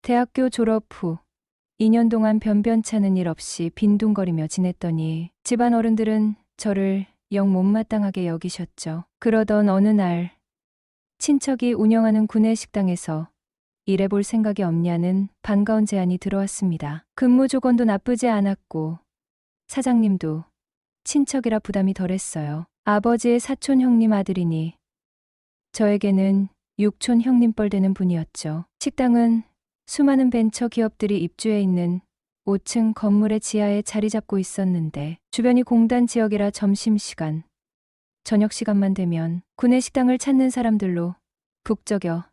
대학교 졸업 후 2년 동안 변변찮은 일 없이 빈둥거리며 지냈더니 집안 어른들은 저를 영 못마땅하게 여기셨죠. 그러던 어느 날 친척이 운영하는 구내식당에서 일해볼 생각이 없냐는 반가운 제안이 들어왔습니다. 근무 조건도 나쁘지 않았고 사장님도 친척이라 부담이 덜했어요. 아버지의 사촌 형님 아들이니 저에게는 육촌 형님뻘 되는 분이었죠. 식당은 수많은 벤처 기업들이 입주해 있는 5층 건물의 지하에 자리 잡고 있었는데 주변이 공단 지역이라 점심시간, 저녁시간만 되면 구내식당을 찾는 사람들로 북적여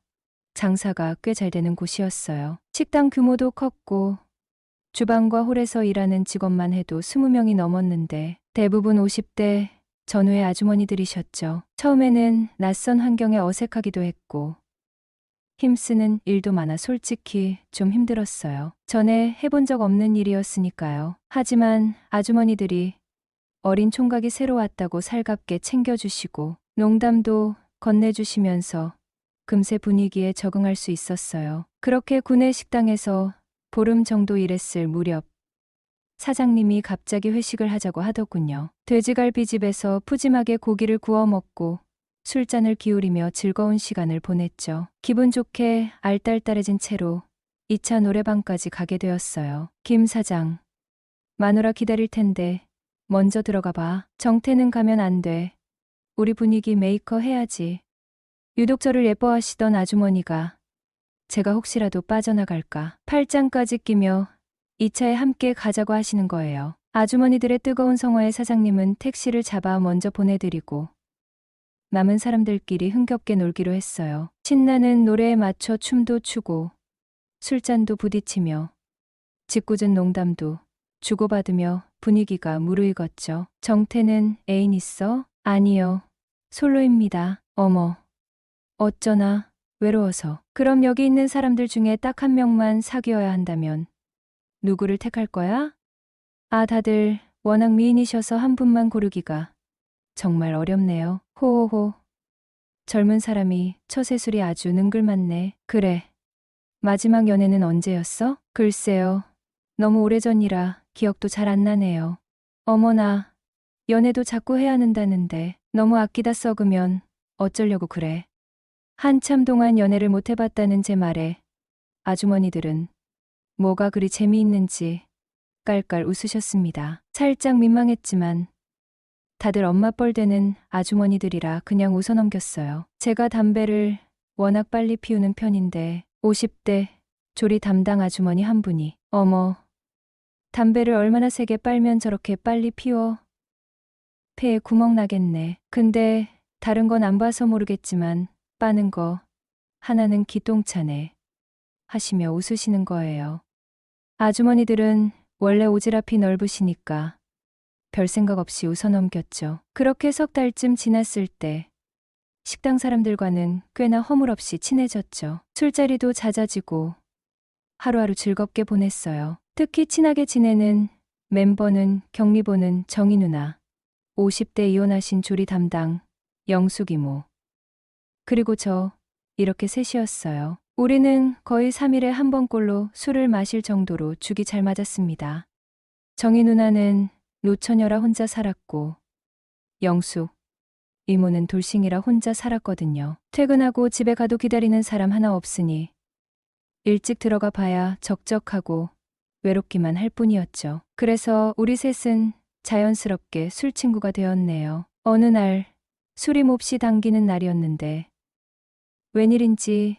장사가 꽤 잘 되는 곳이었어요. 식당 규모도 컸고 주방과 홀에서 일하는 직원만 해도 20명이 넘었는데 대부분 50대 전후의 아주머니들이셨죠. 처음에는 낯선 환경에 어색하기도 했고 힘쓰는 일도 많아 솔직히 좀 힘들었어요. 전에 해본 적 없는 일이었으니까요. 하지만 아주머니들이 어린 총각이 새로 왔다고 살갑게 챙겨주시고 농담도 건네주시면서 금세 분위기에 적응할 수 있었어요. 그렇게 구내 식당에서 보름 정도 일했을 무렵 사장님이 갑자기 회식을 하자고 하더군요. 돼지갈비집에서 푸짐하게 고기를 구워 먹고 술잔을 기울이며 즐거운 시간을 보냈죠. 기분 좋게 알딸딸해진 채로 2차 노래방까지 가게 되었어요. 김 사장, 마누라 기다릴 텐데 먼저 들어가 봐. 정태는 가면 안 돼. 우리 분위기 메이커 해야지. 유독 저를 예뻐하시던 아주머니가 제가 혹시라도 빠져나갈까 팔짱까지 끼며 2차에 함께 가자고 하시는 거예요. 아주머니들의 뜨거운 성화에 사장님은 택시를 잡아 먼저 보내드리고 남은 사람들끼리 흥겹게 놀기로 했어요. 신나는 노래에 맞춰 춤도 추고 술잔도 부딪히며 짓궂은 농담도 주고받으며 분위기가 무르익었죠. 정태는 애인 있어? 아니요. 솔로입니다. 어머. 어쩌나 외로워서. 그럼 여기 있는 사람들 중에 딱 한 명만 사귀어야 한다면 누구를 택할 거야? 아, 다들 워낙 미인이셔서 한 분만 고르기가 정말 어렵네요. 호호호. 젊은 사람이 처세술이 아주 능글맞네. 그래. 마지막 연애는 언제였어? 글쎄요. 너무 오래전이라 기억도 잘 안 나네요. 어머나. 연애도 자꾸 해야 한다는데 너무 아끼다 썩으면 어쩌려고 그래. 한참 동안 연애를 못 해봤다는 제 말에 아주머니들은 뭐가 그리 재미있는지 깔깔 웃으셨습니다. 살짝 민망했지만 다들 엄마 뻘 되는 아주머니들이라 그냥 웃어넘겼어요. 제가 담배를 워낙 빨리 피우는 편인데 50대 조리 담당 아주머니 한 분이 어머, 담배를 얼마나 세게 빨면 저렇게 빨리 피워? 폐에 구멍 나겠네. 근데 다른 건 안 봐서 모르겠지만 빠는 거 하나는 기똥차네 하시며 웃으시는 거예요. 아주머니들은 원래 오지랖이 넓으시니까 별 생각 없이 웃어넘겼죠. 그렇게 석 달쯤 지났을 때 식당 사람들과는 꽤나 허물없이 친해졌죠. 술자리도 잦아지고 하루하루 즐겁게 보냈어요. 특히 친하게 지내는 멤버는 경리보는 정희 누나, 50대 이혼하신 조리 담당 영숙 이모, 그리고 저 이렇게 셋이었어요. 우리는 거의 3일에 한 번꼴로 술을 마실 정도로 죽이 잘 맞았습니다. 정희 누나는 노처녀라 혼자 살았고 영숙 이모는 돌싱이라 혼자 살았거든요. 퇴근하고 집에 가도 기다리는 사람 하나 없으니 일찍 들어가 봐야 적적하고 외롭기만 할 뿐이었죠. 그래서 우리 셋은 자연스럽게 술 친구가 되었네요. 어느 날 술이 몹시 당기는 날이었는데 웬일인지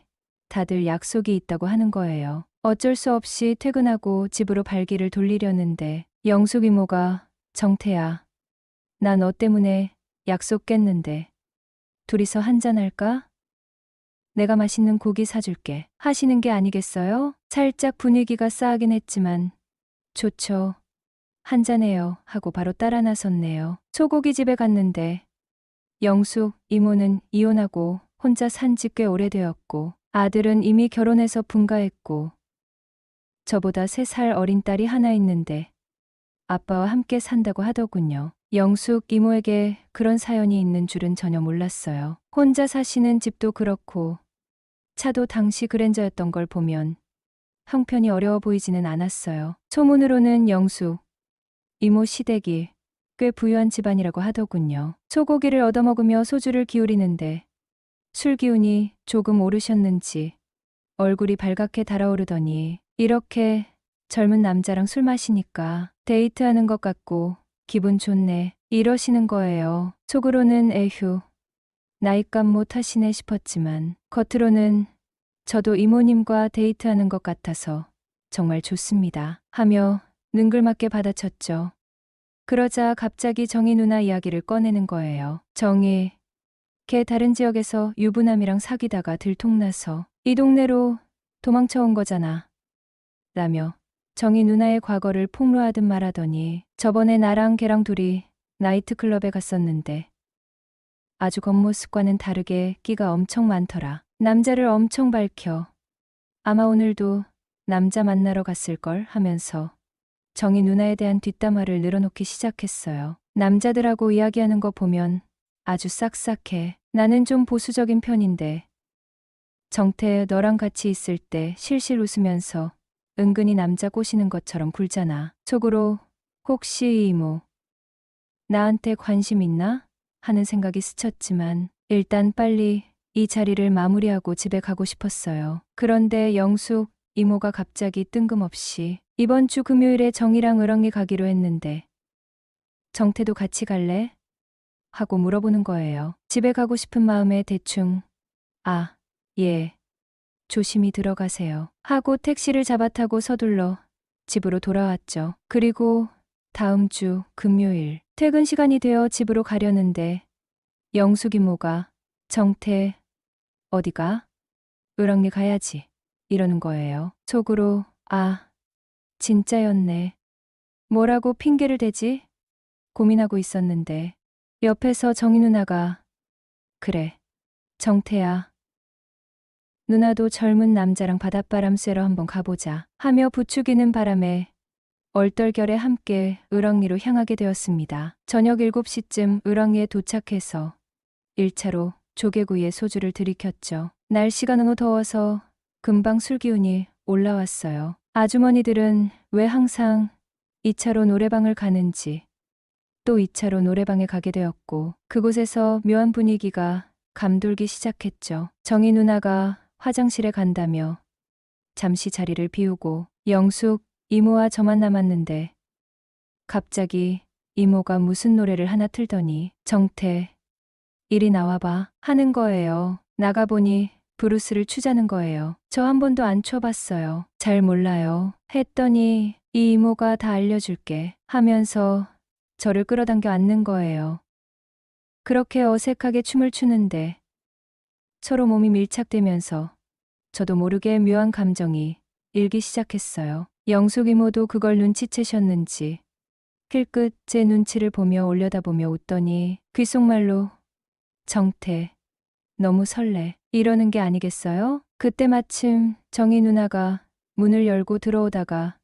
다들 약속이 있다고 하는 거예요. 어쩔 수 없이 퇴근하고 집으로 발길을 돌리려는데 영숙 이모가 정태야, 나 너 때문에 약속 깼는데 둘이서 한잔할까? 내가 맛있는 고기 사줄게 하시는 게 아니겠어요? 살짝 분위기가 싸하긴 했지만 좋죠. 한잔해요 하고 바로 따라 나섰네요. 소고기 집에 갔는데 영숙 이모는 이혼하고 혼자 산 지 꽤 오래되었고 아들은 이미 결혼해서 분가했고 저보다 3살 어린 딸이 하나 있는데 아빠와 함께 산다고 하더군요. 영숙 이모에게 그런 사연이 있는 줄은 전혀 몰랐어요. 혼자 사시는 집도 그렇고 차도 당시 그랜저였던 걸 보면 형편이 어려워 보이지는 않았어요. 소문으로는 영숙, 이모 시댁이 꽤 부유한 집안이라고 하더군요. 소고기를 얻어먹으며 소주를 기울이는데 술 기운이 조금 오르셨는지 얼굴이 발갛게 달아오르더니 이렇게 젊은 남자랑 술 마시니까 데이트하는 것 같고 기분 좋네 이러시는 거예요. 속으로는 에휴 나이값 못하시네 싶었지만 겉으로는 저도 이모님과 데이트하는 것 같아서 정말 좋습니다 하며 능글맞게 받아쳤죠. 그러자 갑자기 정희 누나 이야기를 꺼내는 거예요. 정희, 걔 다른 지역에서 유부남이랑 사귀다가 들통나서 이 동네로 도망쳐 온 거잖아. 라며 정희 누나의 과거를 폭로하듯 말하더니 저번에 나랑 걔랑 둘이 나이트클럽에 갔었는데 아주 겉모습과는 다르게 끼가 엄청 많더라. 남자를 엄청 밝혀. 아마 오늘도 남자 만나러 갔을걸 하면서 정희 누나에 대한 뒷담화를 늘어놓기 시작했어요. 남자들하고 이야기하는 거 보면 아주 싹싹해. 나는 좀 보수적인 편인데 정태 너랑 같이 있을 때 실실 웃으면서 은근히 남자 꼬시는 것처럼 굴잖아. 속으로 혹시 이모 나한테 관심 있나? 하는 생각이 스쳤지만 일단 빨리 이 자리를 마무리하고 집에 가고 싶었어요. 그런데 영숙 이모가 갑자기 뜬금없이 이번 주 금요일에 정이랑 을왕리 가기로 했는데 정태도 같이 갈래? 하고 물어보는 거예요. 집에 가고 싶은 마음에 대충 아, 예. 조심히 들어가세요. 하고 택시를 잡아타고 서둘러 집으로 돌아왔죠. 그리고 다음 주 금요일 퇴근 시간이 되어 집으로 가려는데 영숙 이모가 정태 어디가? 을왕리 가야지. 이러는 거예요. 속으로 아, 진짜였네. 뭐라고 핑계를 대지? 고민하고 있었는데 옆에서 정희 누나가 그래, 정태야. 누나도 젊은 남자랑 바닷바람 쐬러 한번 가보자 하며 부추기는 바람에 얼떨결에 함께 을왕리로 향하게 되었습니다. 저녁 7시쯤 을왕리에 도착해서 1차로 조개구이에 소주를 들이켰죠. 날씨가 너무 더워서 금방 술기운이 올라왔어요. 아주머니들은 왜 항상 2차로 노래방을 가는지 또 2차로 노래방에 가게 되었고 그곳에서 묘한 분위기가 감돌기 시작했죠. 정희 누나가 화장실에 간다며 잠시 자리를 비우고 영숙, 이모와 저만 남았는데 갑자기 이모가 무슨 노래를 하나 틀더니 정태, 이리 나와봐 하는 거예요. 나가보니 브루스를 추자는 거예요. 저 한 번도 안 춰봤어요. 잘 몰라요. 했더니 이 이모가 다 알려줄게 하면서 저를 끌어당겨 앉는 거예요. 그렇게 어색하게 춤을 추는데 서로 몸이 밀착되면서 저도 모르게 묘한 감정이 일기 시작했어요. 영숙 이모도 그걸 눈치채셨는지 힐끗 제 눈치를 보며 올려다보며 웃더니 귓속말로 정태, 너무 설레. 이러는 게 아니겠어요? 그때 마침 정희 누나가 문을 열고 들어오다가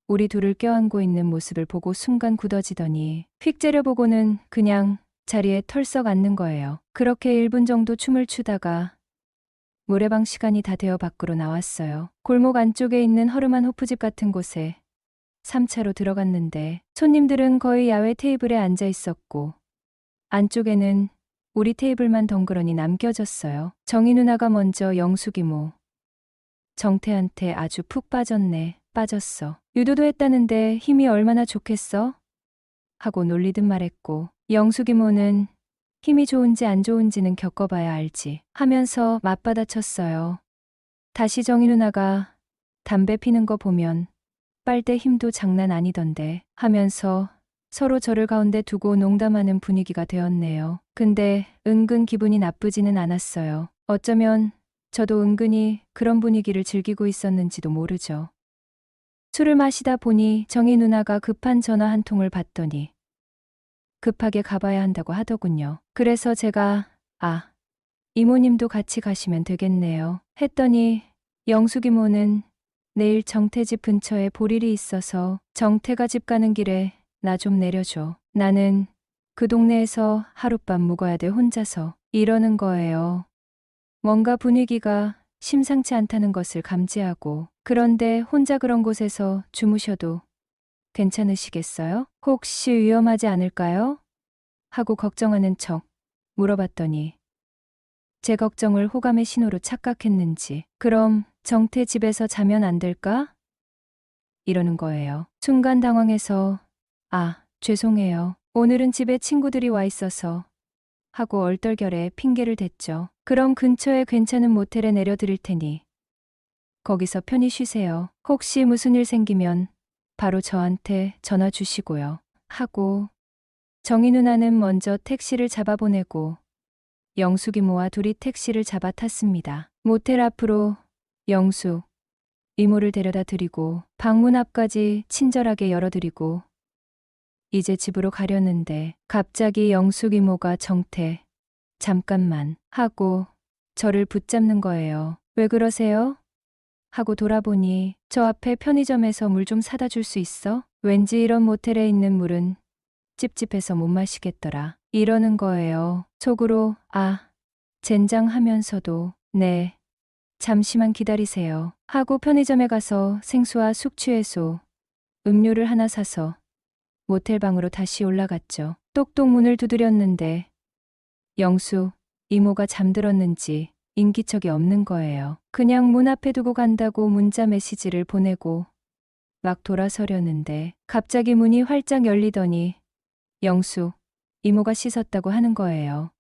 우리 둘을 껴안고 있는 모습을 보고 순간 굳어지더니 휙 째려보고는 그냥 자리에 털썩 앉는 거예요. 그렇게 1분 정도 춤을 추다가 노래방 시간이 다 되어 밖으로 나왔어요. 골목 안쪽에 있는 허름한 호프집 같은 곳에 3차로 들어갔는데 손님들은 거의 야외 테이블에 앉아 있었고 안쪽에는 우리 테이블만 덩그러니 남겨졌어요. 정희 누나가 먼저 영숙 이모, 정태한테 아주 푹 빠졌네. 빠졌어. 유도도 했다는데 힘이 얼마나 좋겠어? 하고 놀리듯 말했고 영숙 이모는 힘이 좋은지 안 좋은지는 겪어봐야 알지 하면서 맞받아쳤어요. 다시 정희 누나가 담배 피는 거 보면 빨대 힘도 장난 아니던데 하면서 서로 저를 가운데 두고 농담하는 분위기가 되었네요. 근데 은근 기분이 나쁘지는 않았어요. 어쩌면 저도 은근히 그런 분위기를 즐기고 있었는지도 모르죠. 술을 마시다 보니 정희 누나가 급한 전화 한 통을 받더니 급하게 가봐야 한다고 하더군요. 그래서 제가 이모님도 같이 가시면 되겠네요. 했더니 영숙 이모는 내일 정태 집 근처에 볼일이 있어서 정태가 집 가는 길에 나 좀 내려줘. 나는 그 동네에서 하룻밤 묵어야 돼 혼자서. 이러는 거예요. 뭔가 분위기가 심상치 않다는 것을 감지하고 그런데 혼자 그런 곳에서 주무셔도 괜찮으시겠어요? 혹시 위험하지 않을까요? 하고 걱정하는 척 물어봤더니 제 걱정을 호감의 신호로 착각했는지 그럼 정태 집에서 자면 안 될까? 이러는 거예요. 순간 당황해서 죄송해요. 오늘은 집에 친구들이 와 있어서 하고 얼떨결에 핑계를 댔죠. 그럼 근처에 괜찮은 모텔에 내려드릴 테니 거기서 편히 쉬세요. 혹시 무슨 일 생기면 바로 저한테 전화 주시고요. 하고 정희 누나는 먼저 택시를 잡아보내고 영숙 이모와 둘이 택시를 잡아 탔습니다. 모텔 앞으로 영숙 이모를 데려다 드리고 방문 앞까지 친절하게 열어드리고 이제 집으로 가려는데 갑자기 영숙 이모가 정태 잠깐만 하고 저를 붙잡는 거예요. 왜 그러세요? 하고 돌아보니 저 앞에 편의점에서 물 좀 사다 줄 수 있어? 왠지 이런 모텔에 있는 물은 찝찝해서 못 마시겠더라. 이러는 거예요. 속으로 젠장하면서도 네, 잠시만 기다리세요. 하고 편의점에 가서 생수와 숙취해소, 음료를 하나 사서 모텔방으로 다시 올라갔죠. 똑똑 문을 두드렸는데 영수, 이모가 잠들었는지 인기척이 없는 거예요. 그냥 문 앞에 두고 간다고 문자 메시지를 보내고 막 돌아서려는데 갑자기 문이 활짝 열리더니 영수, 이모가 씻었다고 하는 거예요.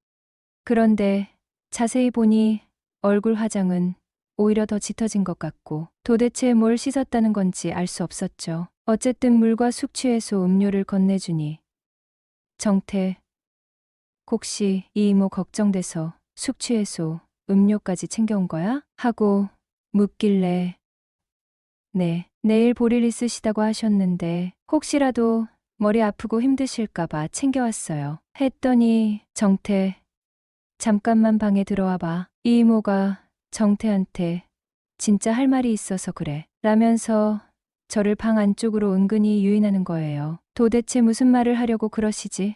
그런데 자세히 보니 얼굴 화장은 오히려 더 짙어진 것 같고 도대체 뭘 씻었다는 건지 알 수 없었죠. 어쨌든 물과 숙취해소 음료를 건네주니 정태, 혹시 이 이모 걱정돼서 숙취해소 음료까지 챙겨온 거야? 하고 묻길래 네, 내일 볼일 있으시다고 하셨는데 혹시라도 머리 아프고 힘드실까봐 챙겨왔어요. 했더니 정태, 잠깐만 방에 들어와 봐. 이 이모가 정태한테 진짜 할 말이 있어서 그래. 라면서 저를 방 안쪽으로 은근히 유인하는 거예요. 도대체 무슨 말을 하려고 그러시지?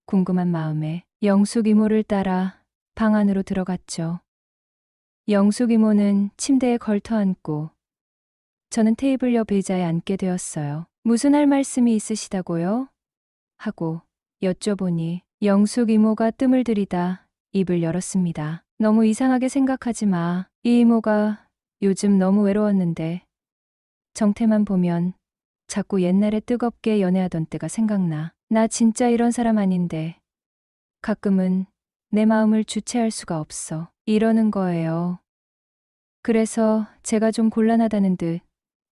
궁금한 마음에 영숙 이모를 따라 방 안으로 들어갔죠. 영숙 이모는 침대에 걸터 앉고 저는 테이블 옆 의자에 앉게 되었어요. 무슨 할 말씀이 있으시다고요? 하고 여쭤보니 영숙 이모가 뜸을 들이다 입을 열었습니다. 너무 이상하게 생각하지 마. 이 이모가 요즘 너무 외로웠는데 정태만 보면 자꾸 옛날에 뜨겁게 연애하던 때가 생각나. 나 진짜 이런 사람 아닌데 가끔은 내 마음을 주체할 수가 없어. 이러는 거예요. 그래서 제가 좀 곤란하다는 듯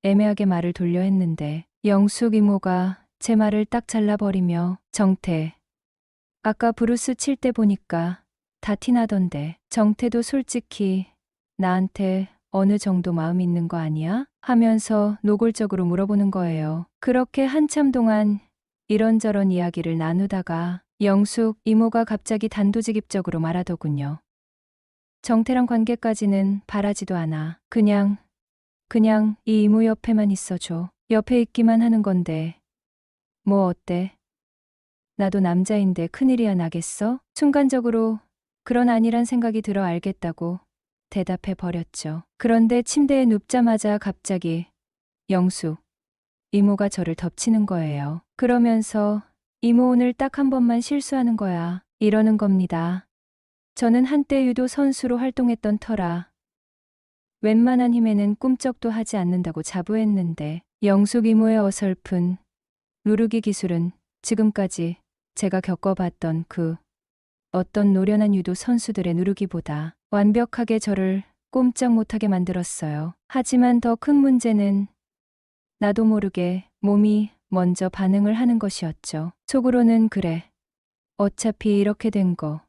애매하게 말을 돌려 했는데 영숙 이모가 제 말을 딱 잘라버리며 정태, 아까 브루스 칠 때 보니까 다 티나던데 정태도 솔직히 나한테 어느 정도 마음 있는 거 아니야? 하면서 노골적으로 물어보는 거예요. 그렇게 한참 동안 이런저런 이야기를 나누다가 영숙 이모가 갑자기 단도직입적으로 말하더군요. 정태랑 관계까지는 바라지도 않아. 그냥 이 이모 옆에만 있어줘. 옆에 있기만 하는 건데. 뭐 어때? 나도 남자인데 큰일이야 나겠어? 순간적으로 그런 아니란 생각이 들어 알겠다고 대답해 버렸죠. 그런데 침대에 눕자마자 갑자기 영숙, 이모가 저를 덮치는 거예요. 그러면서 이모 오늘 딱 한 번만 실수하는 거야. 이러는 겁니다. 저는 한때 유도 선수로 활동했던 터라 웬만한 힘에는 꿈쩍도 하지 않는다고 자부했는데 영숙 이모의 어설픈 누르기 기술은 지금까지 제가 겪어봤던 그 어떤 노련한 유도 선수들의 누르기보다 완벽하게 저를 꼼짝 못하게 만들었어요. 하지만 더 큰 문제는 나도 모르게 몸이 먼저 반응을 하는 것이었죠. 속으로는 그래. 어차피 이렇게 된 거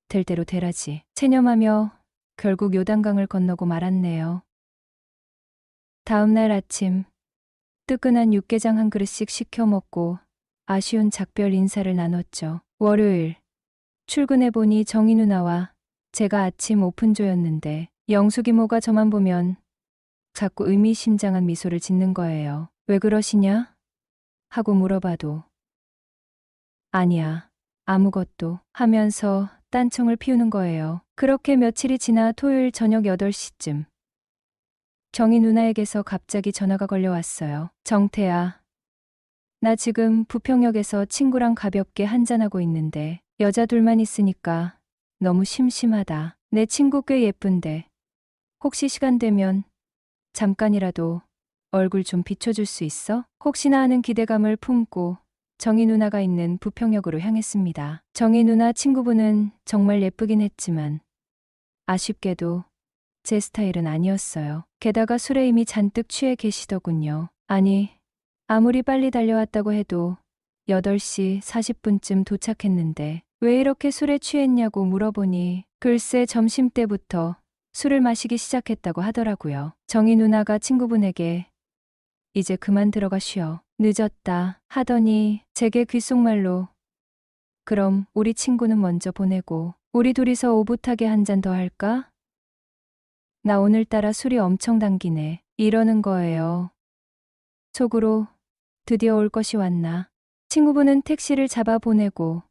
될 대로 되라지. 체념하며 결국 요단강을 건너고 말았네요. 다음 날 아침 뜨끈한 육개장 한 그릇씩 시켜 먹고 아쉬운 작별 인사를 나눴죠. 월요일 출근해보니 정희 누나와 제가 아침 오픈조였는데 영숙 이모가 저만 보면 자꾸 의미심장한 미소를 짓는 거예요. 왜 그러시냐? 하고 물어봐도 아니야, 아무것도 하면서 딴청을 피우는 거예요. 그렇게 며칠이 지나 토요일 저녁 8시쯤 정희 누나에게서 갑자기 전화가 걸려왔어요. 정태야, 나 지금 부평역에서 친구랑 가볍게 한잔하고 있는데 여자 둘만 있으니까 너무 심심하다. 내 친구 꽤 예쁜데 혹시 시간 되면 잠깐이라도 얼굴 좀 비춰줄 수 있어? 혹시나 하는 기대감을 품고 정희 누나가 있는 부평역으로 향했습니다. 정희 누나 친구분은 정말 예쁘긴 했지만 아쉽게도 제 스타일은 아니었어요. 게다가 술에 이미 잔뜩 취해 계시더군요. 아니, 아무리 빨리 달려왔다고 해도 8시 40분쯤 도착했는데 왜 이렇게 술에 취했냐고 물어보니 글쎄 점심때부터 술을 마시기 시작했다고 하더라고요. 정희 누나가 친구분에게 이제 그만 들어가 쉬어. 늦었다 하더니 제게 귓속말로 그럼 우리 친구는 먼저 보내고 우리 둘이서 오붓하게 한 잔 더 할까? 나 오늘따라 술이 엄청 당기네. 이러는 거예요. 속으로 드디어 올 것이 왔나. 친구분은 택시를 잡아 보내고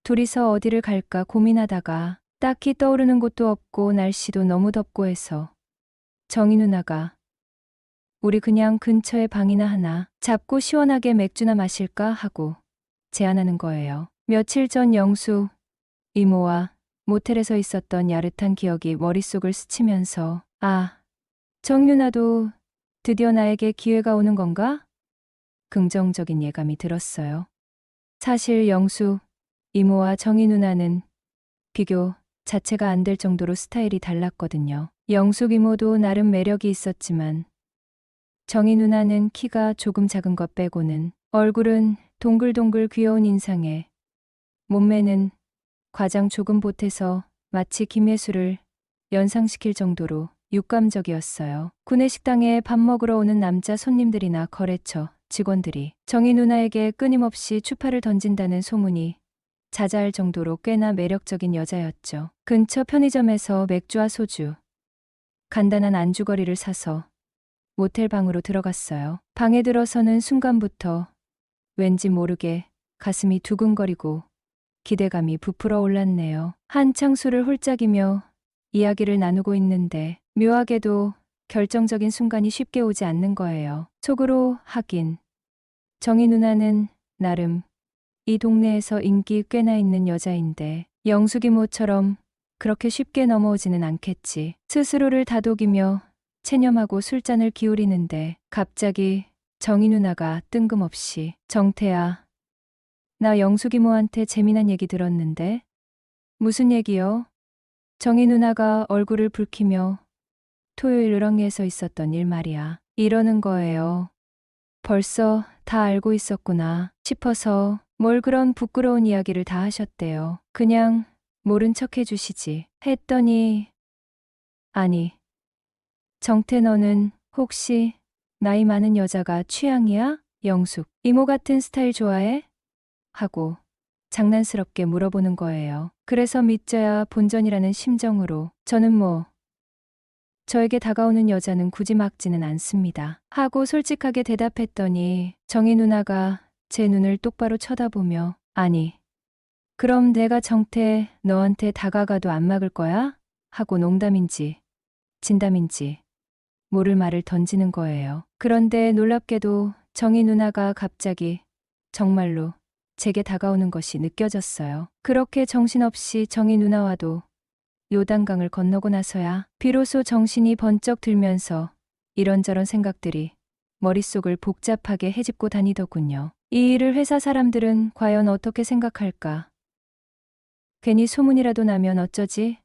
둘이서 어디를 갈까 고민하다가 딱히 떠오르는 곳도 없고 날씨도 너무 덥고 해서 정희 누나가 우리 그냥 근처에 방이나 하나 잡고 시원하게 맥주나 마실까 하고 제안하는 거예요. 며칠 전 영수 이모와 모텔에서 있었던 야릇한 기억이 머릿속을 스치면서 아, 정유나도 드디어 나에게 기회가 오는 건가? 긍정적인 예감이 들었어요. 사실 영수 이모와 정희 누나는 비교 자체가 안 될 정도로 스타일이 달랐거든요. 영숙 이모도 나름 매력이 있었지만 정희 누나는 키가 조금 작은 것 빼고는 얼굴은 동글동글 귀여운 인상에 몸매는 과장 조금 보태서 마치 김예수를 연상시킬 정도로 육감적이었어요. 구내식당에 밥 먹으러 오는 남자 손님들이나 거래처 직원들이 정희 누나에게 끊임없이 추파를 던진다는 소문이 자자할 정도로 꽤나 매력적인 여자였죠. 근처 편의점에서 맥주와 소주, 간단한 안주거리를 사서 모텔 방으로 들어갔어요. 방에 들어서는 순간부터 왠지 모르게 가슴이 두근거리고 기대감이 부풀어 올랐네요. 한창 술을 홀짝이며 이야기를 나누고 있는데 묘하게도 결정적인 순간이 쉽게 오지 않는 거예요. 속으로 하긴 정희 누나는 나름 이 동네에서 인기 꽤나 있는 여자인데 영숙이 모처럼 그렇게 쉽게 넘어오지는 않겠지. 스스로를 다독이며 체념하고 술잔을 기울이는데 갑자기 정희 누나가 뜬금없이 정태야, 나 영숙 이모한테 재미난 얘기 들었는데. 무슨 얘기요? 정희 누나가 얼굴을 붉히며 토요일 을왕리에서 있었던 일 말이야. 이러는 거예요. 벌써 다 알고 있었구나 싶어서 뭘 그런 부끄러운 이야기를 다 하셨대요. 그냥 모른 척 해주시지 했더니 아니, 정태 너는 혹시 나이 많은 여자가 취향이야? 영숙, 이모 같은 스타일 좋아해? 하고 장난스럽게 물어보는 거예요. 그래서 믿져야 본전이라는 심정으로 저는 저에게 다가오는 여자는 굳이 막지는 않습니다. 하고 솔직하게 대답했더니 정희 누나가 제 눈을 똑바로 쳐다보며 아니, 그럼 내가 정태 너한테 다가가도 안 막을 거야? 하고 농담인지 진담인지 모를 말을 던지는 거예요. 그런데 놀랍게도 정희 누나가 갑자기 정말로 제게 다가오는 것이 느껴졌어요. 그렇게 정신없이 정희 누나와도 요단강을 건너고 나서야 비로소 정신이 번쩍 들면서 이런저런 생각들이 머릿속을 복잡하게 헤집고 다니더군요. 이 일을 회사 사람들은 과연 어떻게 생각할까? 괜히 소문이라도 나면 어쩌지?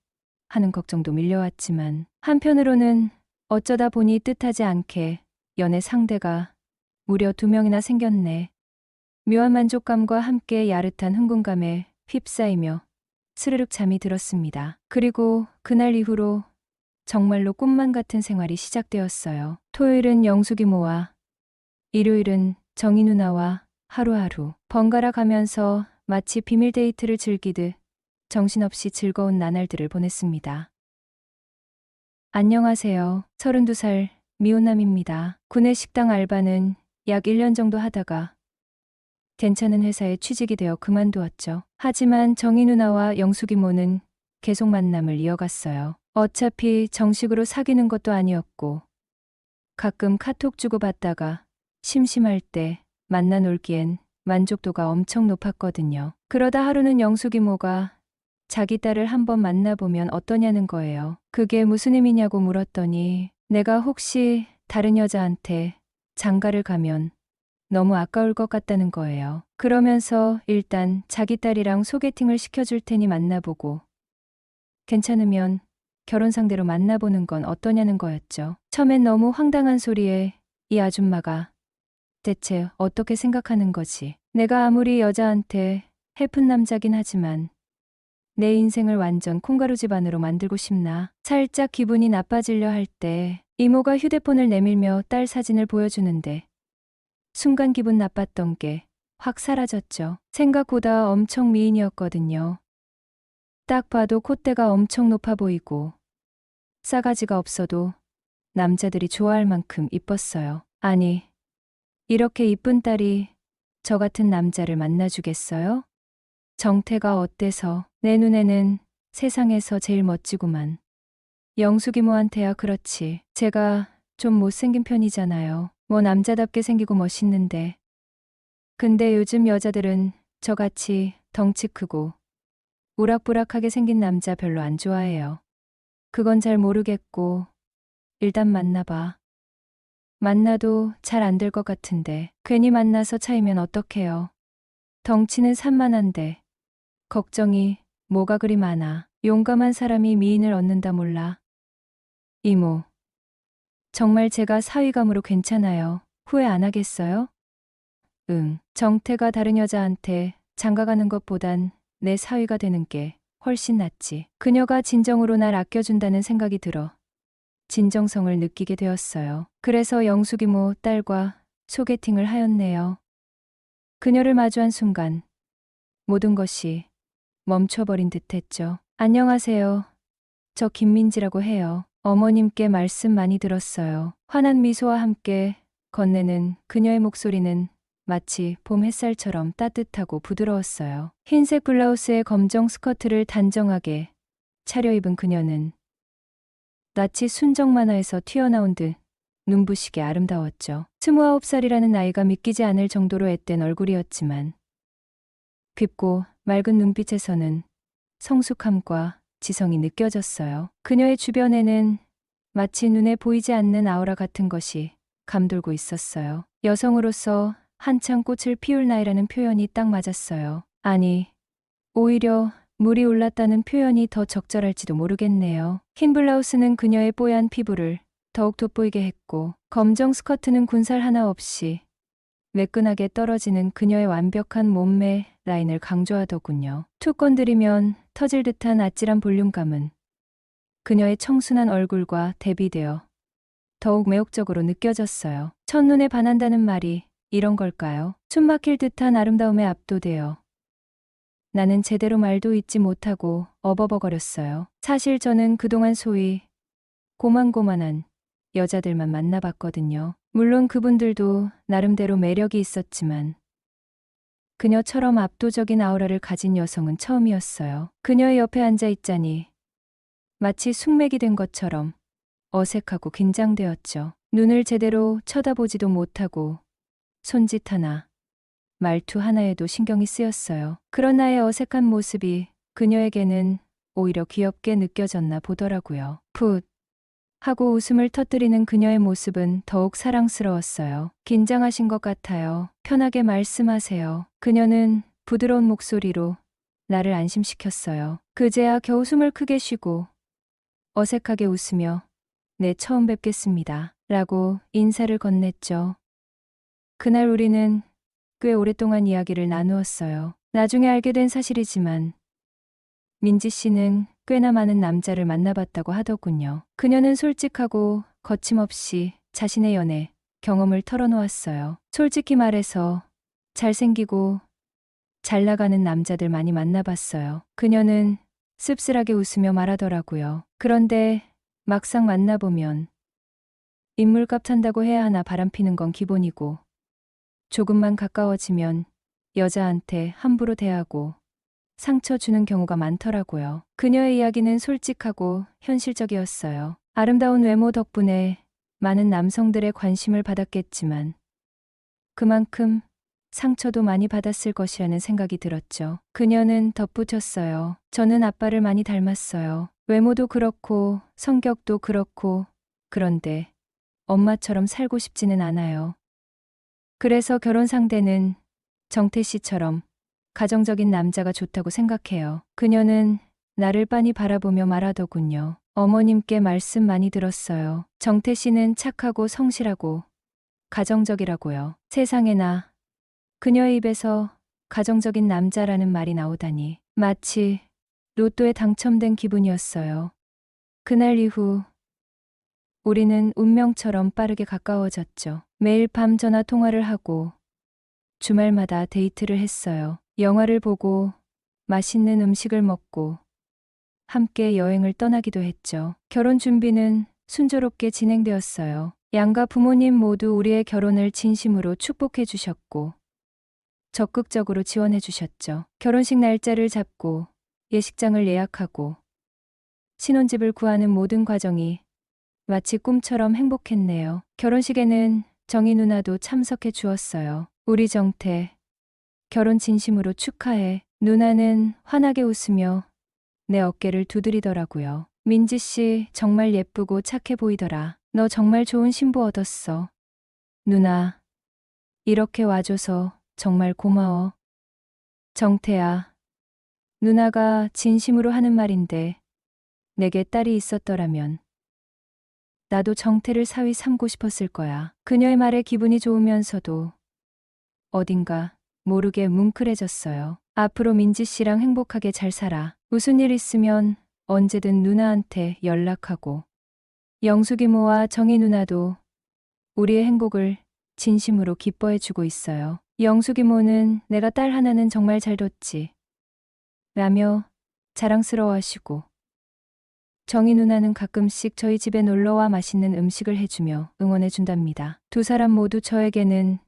하는 걱정도 밀려왔지만 한편으로는 어쩌다 보니 뜻하지 않게 연애 상대가 무려 2명이나 생겼네. 묘한 만족감과 함께 야릇한 흥분감에 휩싸이며 스르륵 잠이 들었습니다. 그리고 그날 이후로 정말로 꿈만 같은 생활이 시작되었어요. 토요일은 영숙 이모와 일요일은 정희 누나와 하루하루 번갈아 가면서 마치 비밀 데이트를 즐기듯 정신없이 즐거운 나날들을 보냈습니다. 안녕하세요. 32살 미혼남입니다. 구내식당 알바는 약 1년 정도 하다가 괜찮은 회사에 취직이 되어 그만두었죠. 하지만 정희 누나와 영숙 이모는 계속 만남을 이어갔어요. 어차피 정식으로 사귀는 것도 아니었고 가끔 카톡 주고받다가 심심할 때 만나 놀기엔 만족도가 엄청 높았거든요. 그러다 하루는 영숙 이모가 자기 딸을 한번 만나보면 어떠냐는 거예요. 그게 무슨 의미냐고 물었더니 내가 혹시 다른 여자한테 장가를 가면 너무 아까울 것 같다는 거예요. 그러면서 일단 자기 딸이랑 소개팅을 시켜줄 테니 만나보고 괜찮으면 결혼 상대로 만나보는 건 어떠냐는 거였죠. 처음엔 너무 황당한 소리에 이 아줌마가 대체 어떻게 생각하는 거지? 내가 아무리 여자한테 해픈 남자긴 하지만 내 인생을 완전 콩가루 집안으로 만들고 싶나? 살짝 기분이 나빠지려 할 때 이모가 휴대폰을 내밀며 딸 사진을 보여주는데 순간 기분 나빴던 게 확 사라졌죠. 생각보다 엄청 미인이었거든요. 딱 봐도 콧대가 엄청 높아 보이고 싸가지가 없어도 남자들이 좋아할 만큼 이뻤어요. 아니, 이렇게 이쁜 딸이 저 같은 남자를 만나주겠어요? 정태가 어때서 내 눈에는 세상에서 제일 멋지구만. 영숙 이모한테야 그렇지. 제가 좀 못생긴 편이잖아요. 뭐 남자답게 생기고 멋있는데. 근데 요즘 여자들은 저같이 덩치 크고 우락부락하게 생긴 남자 별로 안 좋아해요. 그건 잘 모르겠고 일단 만나봐. 만나도 잘 안 될 것 같은데 괜히 만나서 차이면 어떡해요. 덩치는 산만한데 걱정이 뭐가 그리 많아. 용감한 사람이 미인을 얻는다 몰라. 이모, 정말 제가 사위감으로 괜찮아요. 후회 안 하겠어요? 응. 정태가 다른 여자한테 장가가는 것보단 내 사위가 되는 게 훨씬 낫지. 그녀가 진정으로 날 아껴준다는 생각이 들어 진정성을 느끼게 되었어요. 그래서 영숙 이모 딸과 소개팅을 하였네요. 그녀를 마주한 순간 모든 것이 멈춰버린 듯했죠. 안녕하세요. 저 김민지라고 해요. 어머님께 말씀 많이 들었어요. 환한 미소와 함께 건네는 그녀의 목소리는 마치 봄 햇살처럼 따뜻하고 부드러웠어요. 흰색 블라우스에 검정 스커트를 단정하게 차려입은 그녀는 낯이 순정 만화에서 튀어나온 듯 눈부시게 아름다웠죠. 29살이라는 나이가 믿기지 않을 정도로 앳된 얼굴이었지만 깊고 맑은 눈빛에서는 성숙함과 지성이 느껴졌어요. 그녀의 주변에는 마치 눈에 보이지 않는 아우라 같은 것이 감돌고 있었어요. 여성으로서 한창 꽃을 피울 나이라는 표현이 딱 맞았어요. 아니, 오히려 물이 올랐다는 표현이 더 적절할지도 모르겠네요. 흰 블라우스는 그녀의 뽀얀 피부를 더욱 돋보이게 했고 검정 스커트는 군살 하나 없이 매끈하게 떨어지는 그녀의 완벽한 몸매 라인을 강조하더군요. 툭 건드리면 터질 듯한 아찔한 볼륨감은 그녀의 청순한 얼굴과 대비되어 더욱 매혹적으로 느껴졌어요. 첫눈에 반한다는 말이 이런 걸까요? 숨 막힐 듯한 아름다움에 압도되어 나는 제대로 말도 잇지 못하고 어버버거렸어요. 사실 저는 그동안 소위 고만고만한 여자들만 만나봤거든요. 물론 그분들도 나름대로 매력이 있었지만 그녀처럼 압도적인 아우라를 가진 여성은 처음이었어요. 그녀의 옆에 앉아 있자니 마치 숙맥이 된 것처럼 어색하고 긴장되었죠. 눈을 제대로 쳐다보지도 못하고 손짓 하나, 말투 하나에도 신경이 쓰였어요. 그런 나의 어색한 모습이 그녀에게는 오히려 귀엽게 느껴졌나 보더라고요. 풋 하고 웃음을 터뜨리는 그녀의 모습은 더욱 사랑스러웠어요. 긴장하신 것 같아요. 편하게 말씀하세요. 그녀는 부드러운 목소리로 나를 안심시켰어요. 그제야 겨우 숨을 크게 쉬고 어색하게 웃으며 네, 처음 뵙겠습니다. 라고 인사를 건넸죠. 그날 우리는 꽤 오랫동안 이야기를 나누었어요. 나중에 알게 된 사실이지만 민지 씨는 꽤나 많은 남자를 만나봤다고 하더군요. 그녀는 솔직하고 거침없이 자신의 연애 경험을 털어놓았어요. 솔직히 말해서 잘생기고 잘 나가는 남자들 많이 만나봤어요. 그녀는 씁쓸하게 웃으며 말하더라고요. 그런데 막상 만나보면 인물값 탄다고 해야 하나 바람피는 건 기본이고 조금만 가까워지면 여자한테 함부로 대하고 상처 주는 경우가 많더라고요. 그녀의 이야기는 솔직하고 현실적이었어요. 아름다운 외모 덕분에 많은 남성들의 관심을 받았겠지만 그만큼 상처도 많이 받았을 것이라는 생각이 들었죠. 그녀는 덧붙였어요. 저는 아빠를 많이 닮았어요. 외모도 그렇고 성격도 그렇고 그런데 엄마처럼 살고 싶지는 않아요. 그래서 결혼 상대는 정태 씨처럼 가정적인 남자가 좋다고 생각해요. 그녀는 나를 빤히 바라보며 말하더군요. 어머님께 말씀 많이 들었어요. 정태 씨는 착하고 성실하고 가정적이라고요. 세상에나 그녀의 입에서 가정적인 남자라는 말이 나오다니 마치 로또에 당첨된 기분이었어요. 그날 이후 우리는 운명처럼 빠르게 가까워졌죠. 매일 밤 전화 통화를 하고 주말마다 데이트를 했어요. 영화를 보고 맛있는 음식을 먹고 함께 여행을 떠나기도 했죠. 결혼 준비는 순조롭게 진행되었어요. 양가 부모님 모두 우리의 결혼을 진심으로 축복해 주셨고 적극적으로 지원해 주셨죠. 결혼식 날짜를 잡고 예식장을 예약하고 신혼집을 구하는 모든 과정이 마치 꿈처럼 행복했네요. 결혼식에는 정희 누나도 참석해 주었어요. 우리 정태, 결혼 진심으로 축하해. 누나는 환하게 웃으며 내 어깨를 두드리더라고요. 민지 씨 정말 예쁘고 착해 보이더라. 너 정말 좋은 신부 얻었어. 누나, 이렇게 와줘서 정말 고마워. 정태야, 누나가 진심으로 하는 말인데 내게 딸이 있었더라면 나도 정태를 사위 삼고 싶었을 거야. 그녀의 말에 기분이 좋으면서도 어딘가 모르게 뭉클해졌어요. 앞으로 민지 씨랑 행복하게 잘 살아. 무슨 일 있으면 언제든 누나한테 연락하고. 영숙 이모와 정희 누나도 우리의 행복을 진심으로 기뻐해주고 있어요. 영숙 이모는 내가 딸 하나는 정말 잘 뒀지 라며 자랑스러워하시고 정희 누나는 가끔씩 저희 집에 놀러와 맛있는 음식을 해주며 응원해준답니다. 두 사람 모두 저에게는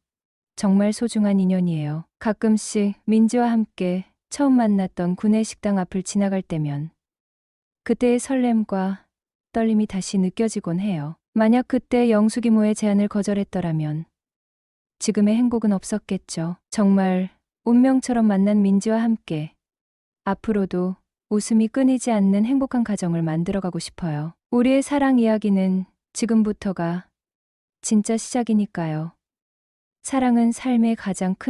정말 소중한 인연이에요. 가끔씩 민지와 함께 처음 만났던 구내식당 앞을 지나갈 때면 그때의 설렘과 떨림이 다시 느껴지곤 해요. 만약 그때 영숙 이모의 제안을 거절했더라면 지금의 행복은 없었겠죠. 정말 운명처럼 만난 민지와 함께 앞으로도 웃음이 끊이지 않는 행복한 가정을 만들어가고 싶어요. 우리의 사랑 이야기는 지금부터가 진짜 시작이니까요. 사랑은 삶의 가장 큰